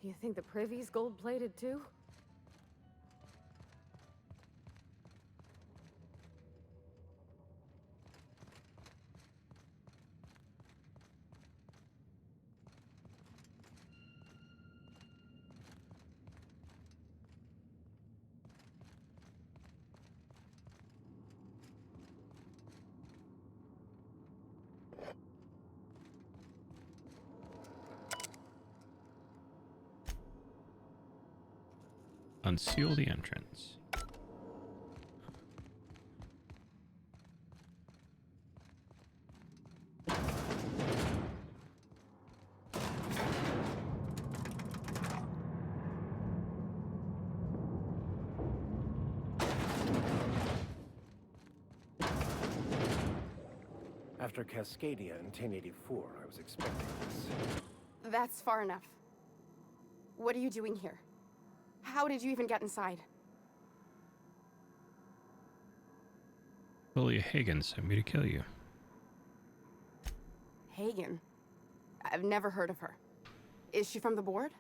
You think the privy's gold-plated too? Unseal the entrance. After Cascadia in 1084, I was expecting this. That's far enough. What are you doing here? How did you even get inside? Lilia Hagen sent me to kill you. Hagen? I've never heard of her. Is she from the board?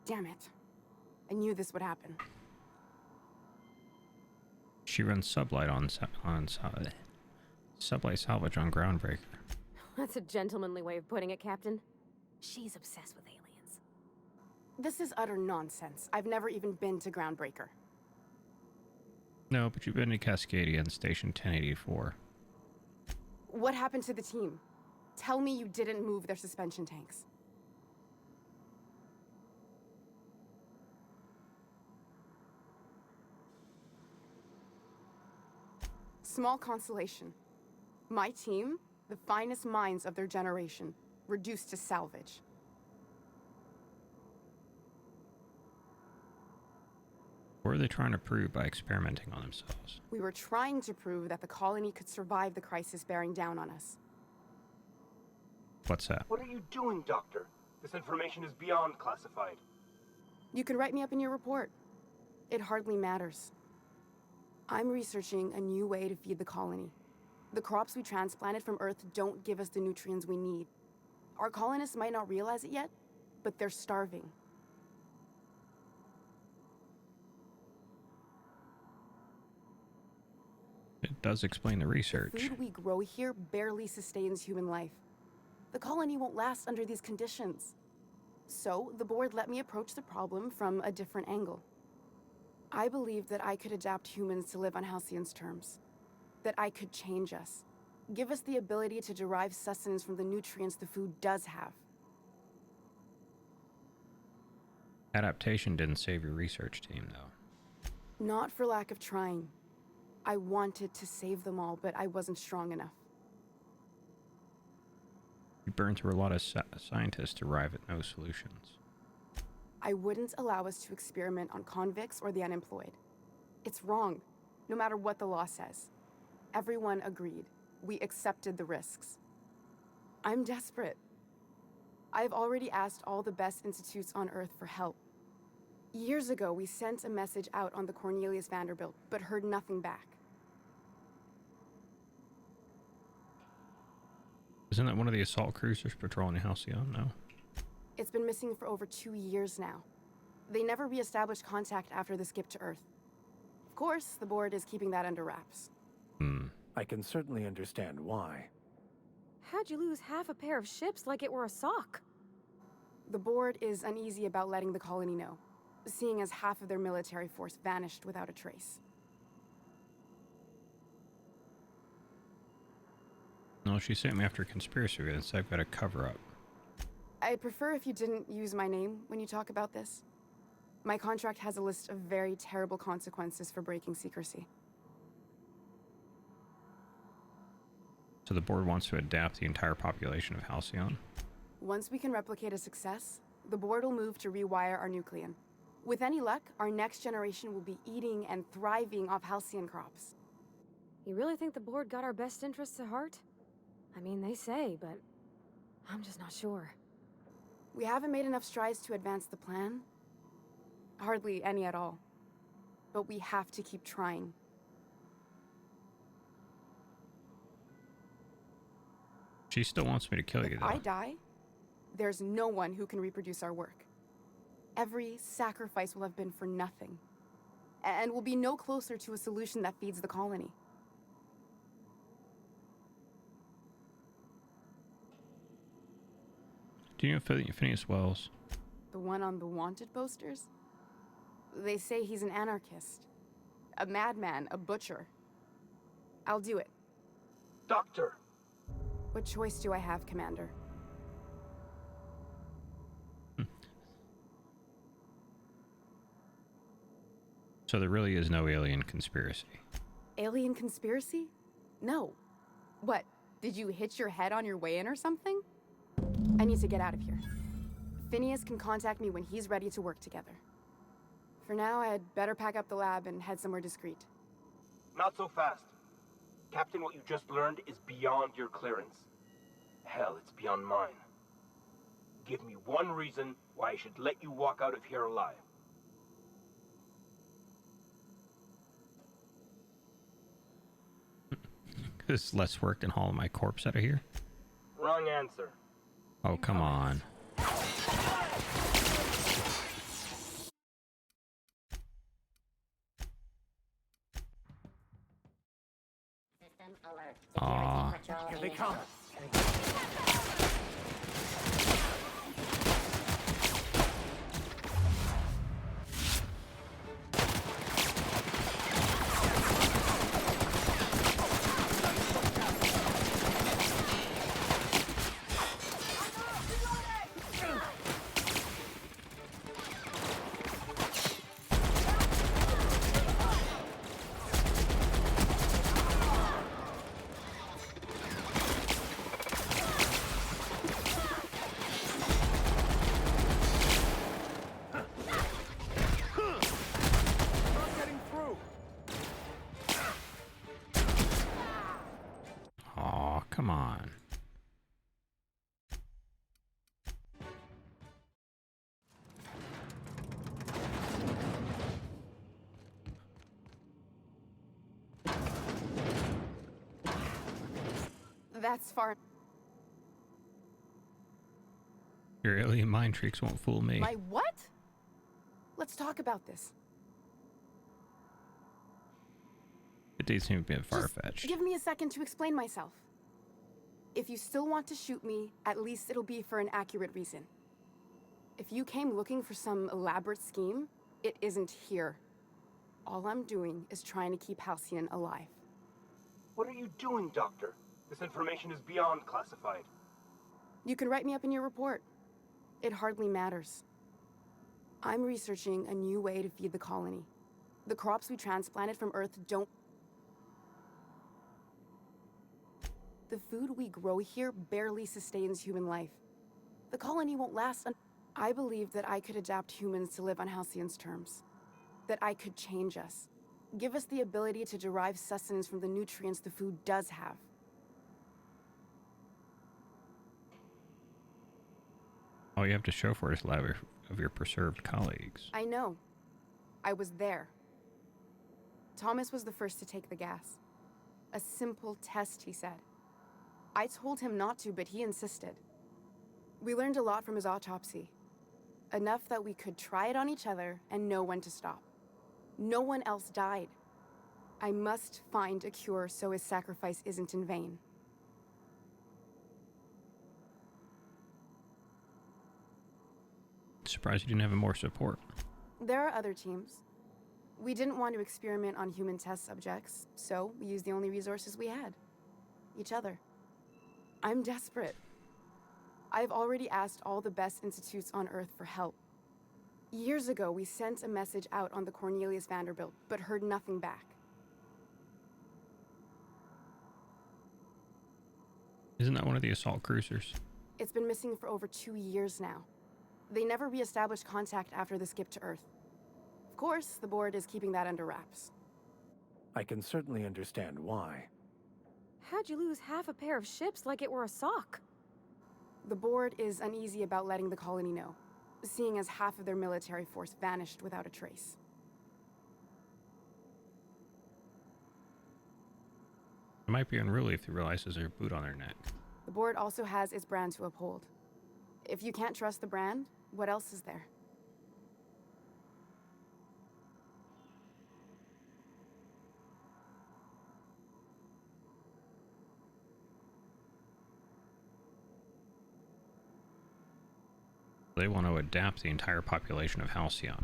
Damn it. I knew this would happen. She runs Sublight on Sublight salvage on Groundbreaker. That's a gentlemanly way of putting it, Captain. She's obsessed with aliens. This is utter nonsense. I've never even been to Groundbreaker. No, but you've been to Cascadia and Station 1084. What happened to the team? Tell me you didn't move their suspension tanks. Small consolation. My team, the finest minds of their generation, reduced to salvage. What are they trying to prove by experimenting on themselves? We were trying to prove that the colony could survive the crisis bearing down on us. What's that? What are you doing, Doctor? This information is beyond classified. You can write me up in your report. It hardly matters. I'm researching a new way to feed the colony. The crops we transplanted from Earth don't give us the nutrients we need. Our colonists might not realize it yet, but they're starving. It does explain the research. The food we grow here barely sustains human life. The colony won't last under these conditions. So, the board let me approach the problem from a different angle. I believed that I could adapt humans to live on Halcyon's terms. That I could change us. Give us the ability to derive sustenance from the nutrients the food does have. Adaptation didn't save your research team, though. Not for lack of trying. I wanted to save them all, but I wasn't strong enough. You burned through a lot of scientists to arrive at no solutions. I wouldn't allow us to experiment on convicts or the unemployed. It's wrong, no matter what the law says. Everyone agreed. We accepted the risks. I'm desperate. I've already asked all the best institutes on Earth for help. Years ago, we sent a message out on the Cornelius Vanderbilt, but heard nothing back. Isn't that one of the assault cruisers patrolling Halcyon? No. It's been missing for over 2 years now. They never re-established contact after the skip to Earth. Of course, the board is keeping that under wraps. I can certainly understand why. How'd you lose half a pair of ships like it were a sock? The board is uneasy about letting the colony know, seeing as half of their military force vanished without a trace. No, she sent me after conspiracy events. I've got a cover up. I'd prefer if you didn't use my name when you talk about this. My contract has a list of very terrible consequences for breaking secrecy. So the board wants to adapt the entire population of Halcyon? Once we can replicate a success, the board will move to rewire our nucleon. With any luck, our next generation will be eating and thriving off Halcyon crops. You really think the board got our best interests at heart? I mean, they say, but I'm just not sure. We haven't made enough strides to advance the plan. Hardly any at all. But we have to keep trying. She still wants me to kill you, If though. I die, there's no one who can reproduce our work. every sacrifice will have been for nothing. And we'll be no closer to a solution that feeds the colony. Do you know Phineas Wells? The one on the wanted posters? They say he's an anarchist. A madman, a butcher. I'll do it. Doctor! What choice do I have, Commander? So there really is no alien conspiracy. Alien conspiracy? No. What, did you hit your head on your way in or something? I need to get out of here. Phineas can contact me when he's ready to work together. For now, I'd better pack up the lab and head somewhere discreet. Not so fast. Captain, what you just learned is beyond your clearance. Hell, it's beyond mine. Give me one reason why I should let you walk out of here alive. There's less work than hauling my corpse out of here. Wrong answer. Oh, come on. System alert. Aw. Security patrol Here they in come. Not getting through. Aw, come on. That's far. Your alien mind tricks won't fool me. My what? Let's talk about this. It did seem a bit Just far-fetched. give me a second to explain myself. If you still want to shoot me, at least it'll be for an accurate reason. If you came looking for some elaborate scheme, it isn't here. All I'm doing is trying to keep Halcyon alive. What are you doing, Doctor? This information is beyond classified. You can write me up in your report. It hardly matters. I'm researching a new way to feed the colony. The crops we transplanted from Earth don't... The food we grow here barely sustains human life. The colony won't last I believed that I could adapt humans to live on Halcyon's terms. That I could change us. Give us the ability to derive sustenance from the nutrients the food does have. All you have to show for it is lab of your preserved colleagues. I know. I was there. Thomas was the first to take the gas. A simple test, he said. I told him not to, but he insisted. We learned a lot from his autopsy. Enough that we could try it on each other and know when to stop. No one else died. I must find a cure so his sacrifice isn't in vain. Surprised you didn't have more support. There are other teams. We didn't want to experiment on human test subjects, so we used the only resources we had. Each other. I'm desperate. I've already asked all the best institutes on Earth for help. Years ago, we sent a message out on the Cornelius Vanderbilt, but heard nothing back. Isn't that one of the assault cruisers? It's been missing for over 2 years now. They never re-established contact after the skip to Earth. Of course, the board is keeping that under wraps. I can certainly understand why. How'd you lose half a pair of ships like it were a sock? The board is uneasy about letting the colony know, seeing as half of their military force vanished without a trace. It might be unruly if they realize there's a boot on their neck. The board also has its brand to uphold. If you can't trust the brand, what else is there? They want to adapt the entire population of Halcyon.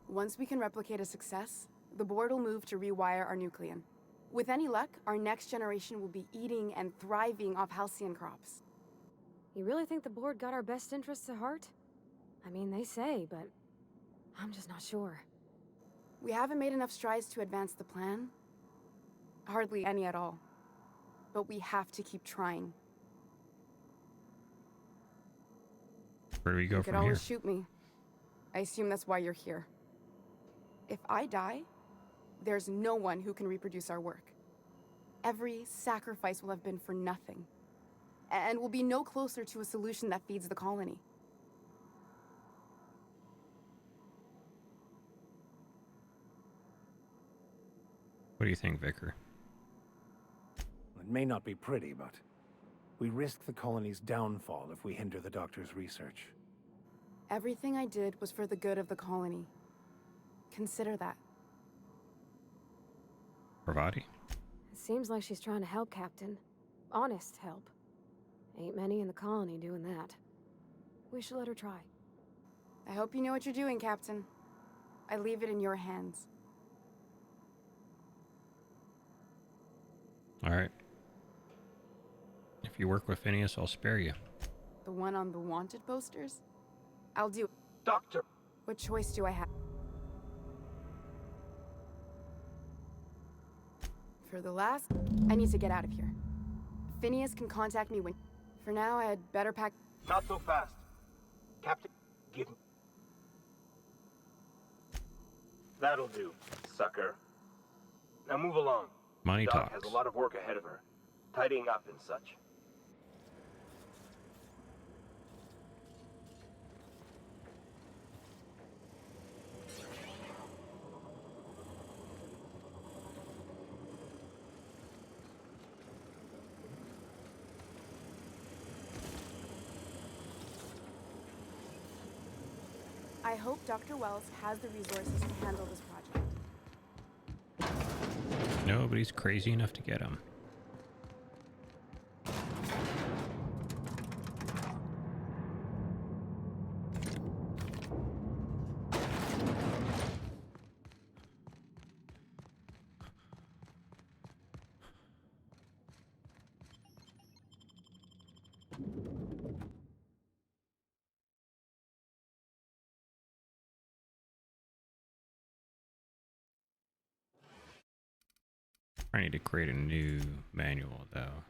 Once we can replicate a success, the board will move to rewire our nucleon. With any luck, our next generation will be eating and thriving off Halcyon crops. You really think the board got our best interests at heart? I mean, they say, but I'm just not sure. We haven't made enough strides to advance the plan. Hardly any at all. But we have to keep trying. Where do we go You could from here? always shoot me. I assume that's why you're here. If I die, there's no one who can reproduce our work. Every sacrifice will have been for nothing. And we'll be no closer to a solution that feeds the colony. What do you think, Vicar? It may not be pretty, but we risk the colony's downfall if we hinder the doctor's research. Everything I did was for the good of the colony. Consider that. Parvati? It seems like she's trying to help, Captain. Honest help. Ain't many in the colony doing that. We should let her try. I hope you know what you're doing, Captain. I leave it in your hands. Alright. If you work with Phineas, I'll spare you. The one on the wanted posters? I'll do it. Doctor! What choice do I have? For the last, I need to get out of here. Phineas can contact me when... For now, I had better pack... Not so fast. Captain, give me... That'll do, sucker. Now move along. Money Doc talks. has a lot of work ahead of her. Tidying up and such. I hope Dr. Wells has the resources to handle this project. Nobody's crazy enough to get him. I need to create a new manual, though.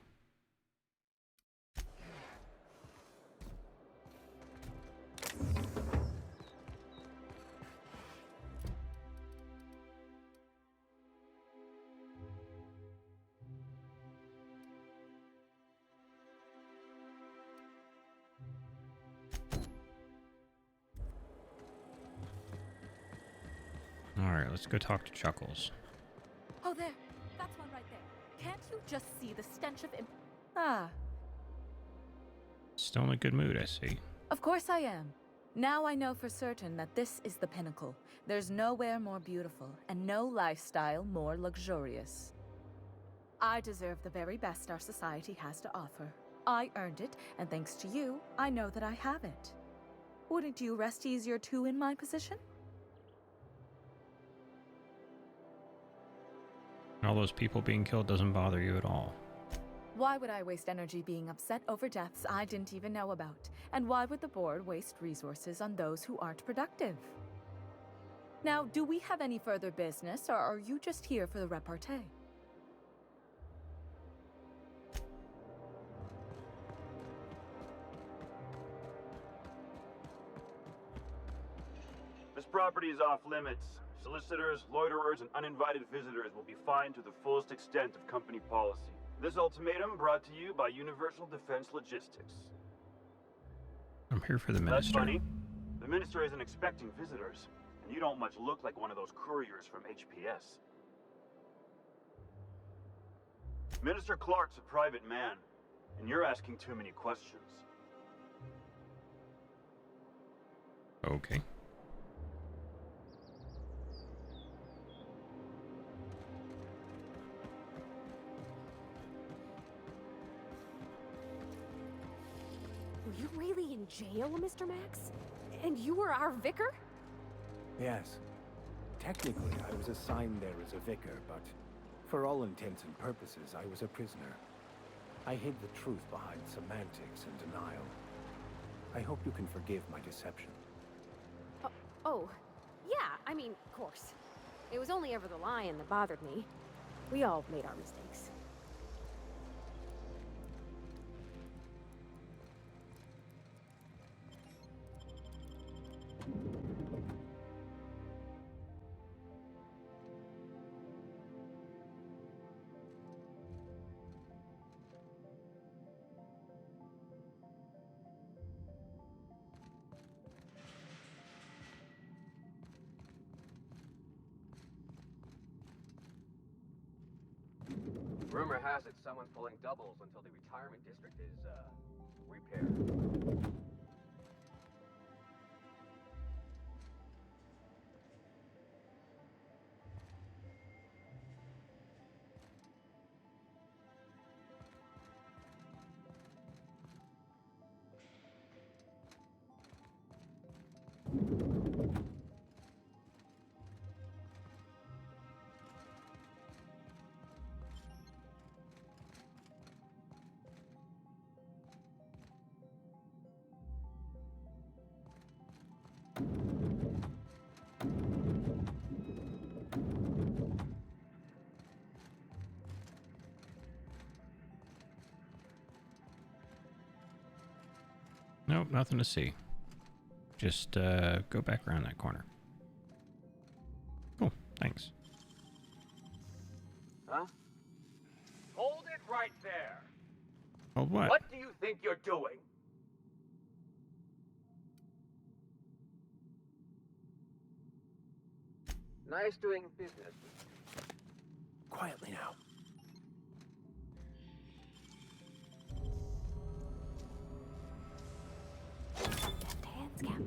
Alright, let's go talk to Chuckles. Oh, there. That's one right there. Can't you just see the stench of Ah, Still in a good mood, I see. of course I am. Now I know for certain that this is the pinnacle. There's nowhere more beautiful, and no lifestyle more luxurious. I deserve the very best our society has to offer. I earned it, and thanks to you, I know that I have it. Wouldn't you rest easier too in my position? All those people being killed doesn't bother you at all. Why would I waste energy being upset over deaths I didn't even know about? And why would the board waste resources on those who aren't productive? Now, do we have any further business, or are you just here for the repartee? This property is off limits. Solicitors, loiterers, and uninvited visitors will be fined to the fullest extent of company policy. This ultimatum brought to you by Universal Defense Logistics. I'm here for the That's minister. funny. The minister isn't expecting visitors, and you don't much look like one of those couriers from HPS. Minister Clark's a private man, and you're asking too many questions. Okay. Were you really in jail, Mr. Max? And you were our vicar? Yes. Technically, I was assigned there as a vicar, but for all intents and purposes, I was a prisoner. I hid the truth behind semantics and denial. I hope you can forgive my deception. Oh, yeah, I mean, of course. It was only ever the lion that bothered me. We all made our mistakes. Rumor has it someone's pulling doubles until the retirement district is, repaired. Nope, nothing to see. Just go back around that corner. Cool, thanks. Huh? Hold it right there! Hold what? What do you think you're doing? Nice doing business. Quietly now. Deft hands, Cap.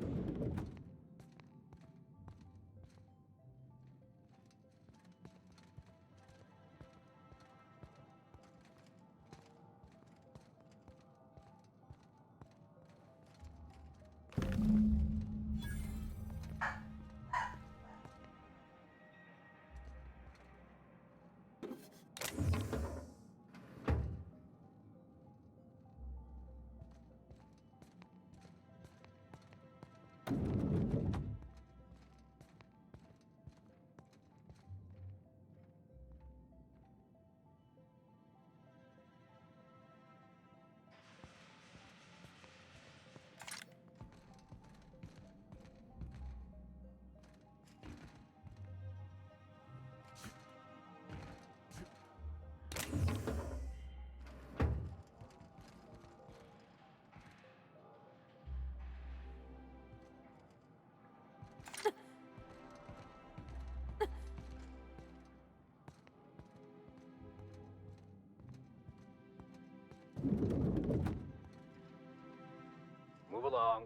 Move along.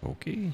Okay.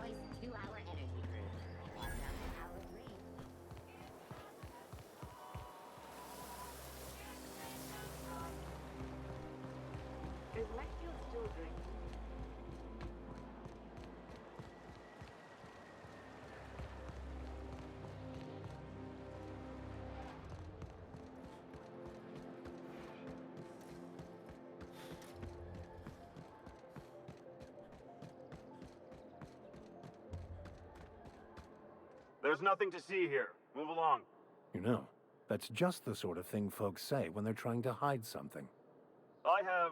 choice 2-hour energy drink. Watch out for hour 3. Is Maxfield still drinking? There's nothing to see here. Move along. You know, that's just the sort of thing folks say when they're trying to hide something. I have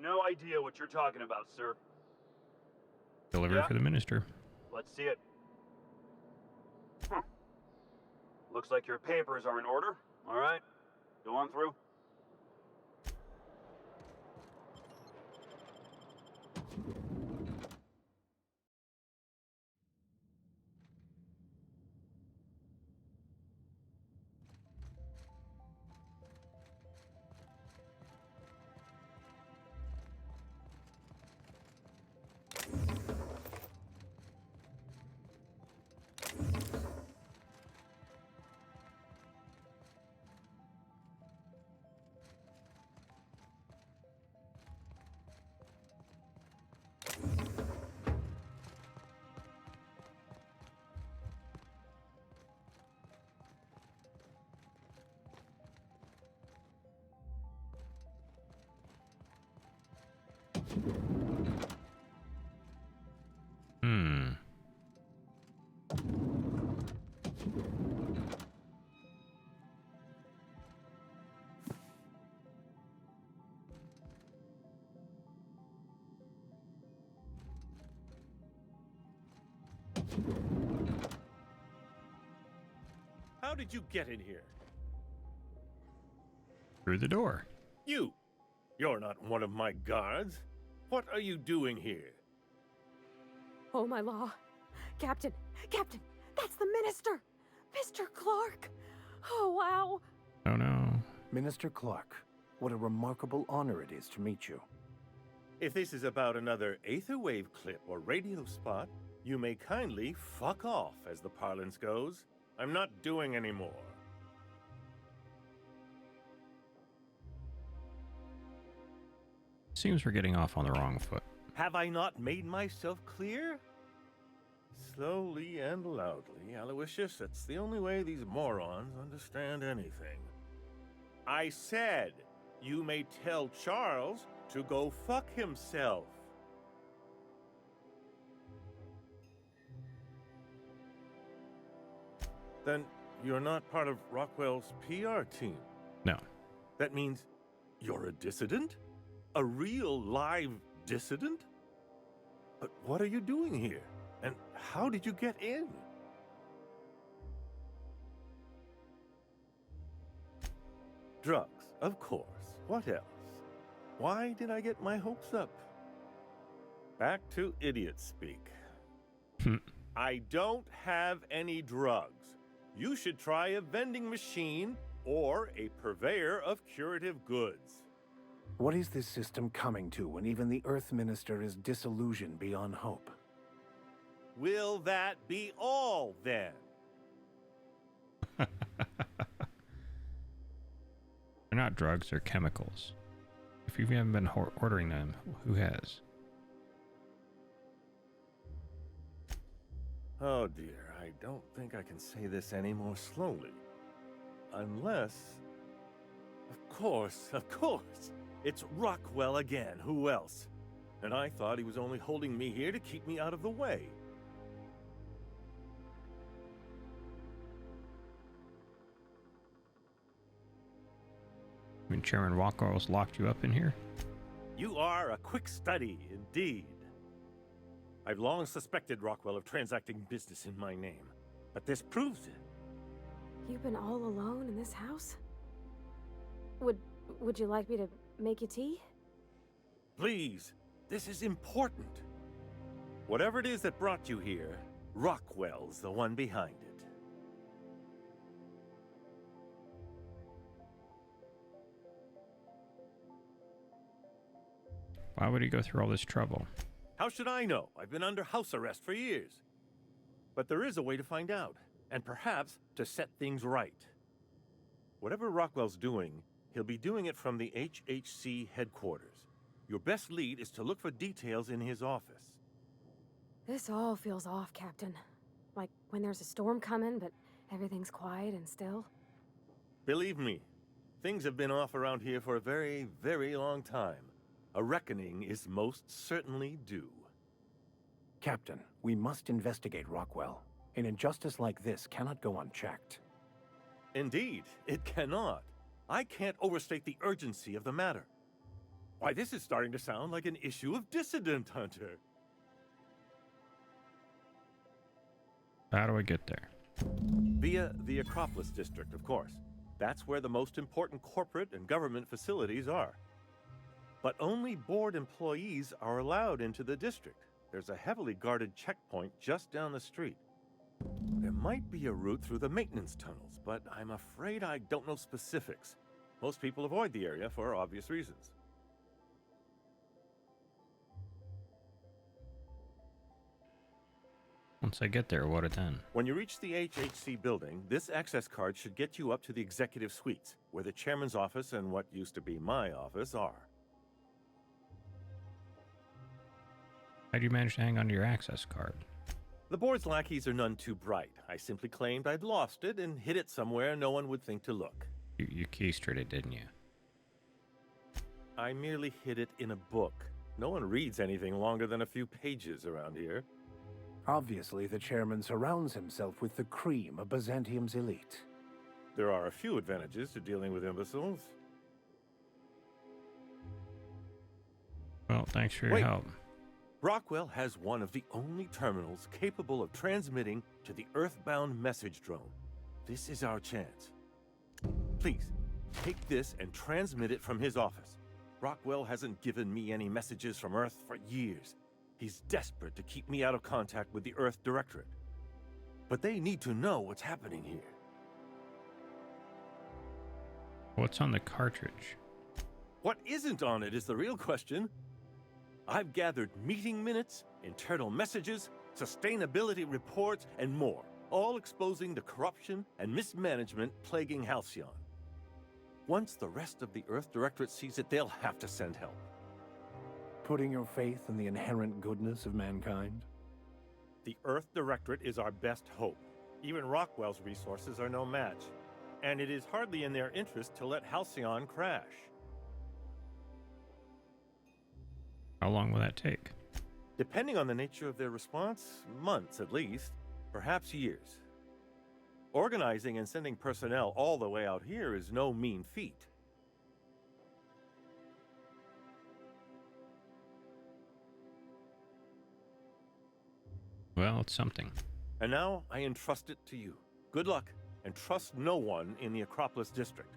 no idea what you're talking about, sir. Delivery Yeah. for the minister. Let's see it. Looks like your papers are in order. All right. Go on through. Hmm. How did you get in here? Through the door. You're not one of my guards. What are you doing here? Oh, my law. Captain! Captain! That's the minister! Mr. Clark! Oh, wow! Oh no. Minister Clark, what a remarkable honor it is to meet you. If this is about another Aetherwave clip or radio spot, you may kindly fuck off, as the parlance goes. I'm not doing any more. Seems we're getting off on the wrong foot. Have I not made myself clear? Slowly and loudly, Aloysius, that's the only way these morons understand anything. I said, you may tell Charles to go fuck himself. Then you're not part of Rockwell's PR team. No. That means you're a dissident? A real live dissident? But what are you doing here? And how did you get in? Drugs, of course. What else? Why did I get my hopes up? Back to idiot speak. I don't have any drugs. You should try a vending machine or a purveyor of curative goods. What is this system coming to when even the Earth Minister is disillusioned beyond hope? Will that be all, then? They're not drugs, they're chemicals. If you haven't been ordering them, who has? Oh dear, I don't think I can say this any more slowly. Unless... Of course, it's Rockwell again, who else? And I thought he was only holding me here to keep me out of the way. I mean, Chairman Rockwell's locked you up in here? You are a quick study, indeed. I've long suspected Rockwell of transacting business in my name, but this proves it. You've been all alone in this house? Would you like me to make you tea? Please, this is important. Whatever it is that brought you here, Rockwell's the one behind it. Why would he go through all this trouble? How should I know? I've been under house arrest for years. But there is a way to find out, and perhaps to set things right. Whatever Rockwell's doing, he'll be doing it from the HHC headquarters. Your best lead is to look for details in his office. This all feels off, Captain. Like when there's a storm coming, but everything's quiet and still. Believe me, things have been off around here for a very, very long time. A reckoning is most certainly due. Captain, we must investigate Rockwell. An injustice like this cannot go unchecked. Indeed, it cannot. I can't overstate the urgency of the matter. Why, this is starting to sound like an issue of Dissident Hunter. How do I get there? Via the Acropolis District, of course. That's where the most important corporate and government facilities are. But only board employees are allowed into the district. There's a heavily guarded checkpoint just down the street. There might be a route through the maintenance tunnels, but I'm afraid I don't know specifics. Most people avoid the area for obvious reasons. Once I get there, what then? When you reach the HHC building, this access card should get you up to the executive suites, where the chairman's office and what used to be my office are. How'd you manage to hang on to your access card? The board's lackeys are none too bright. I simply claimed I'd lost it and hid it somewhere no one would think to look. You keystrayed it, didn't you? I merely hid it in a book. No one reads anything longer than a few pages around here. Obviously, the chairman surrounds himself with the cream of Byzantium's elite. There are a few advantages to dealing with imbeciles. Well, thanks for your help. Rockwell has one of the only terminals capable of transmitting to the Earthbound message drone. This is our chance. Please, take this and transmit it from his office. Rockwell hasn't given me any messages from Earth for years. He's desperate to keep me out of contact with the Earth Directorate. But they need to know what's happening here. What's on the cartridge? What isn't on it is the real question. I've gathered meeting minutes, internal messages, sustainability reports, and more, all exposing the corruption and mismanagement plaguing Halcyon. Once the rest of the Earth Directorate sees it, they'll have to send help. Putting your faith in the inherent goodness of mankind? The Earth Directorate is our best hope. Even Rockwell's resources are no match. And it is hardly in their interest to let Halcyon crash. How long will that take? Depending on the nature of their response, months at least, perhaps years. Organizing and sending personnel all the way out here is no mean feat. Well, it's something. And now I entrust it to you. Good luck, and trust no one in the Acropolis District.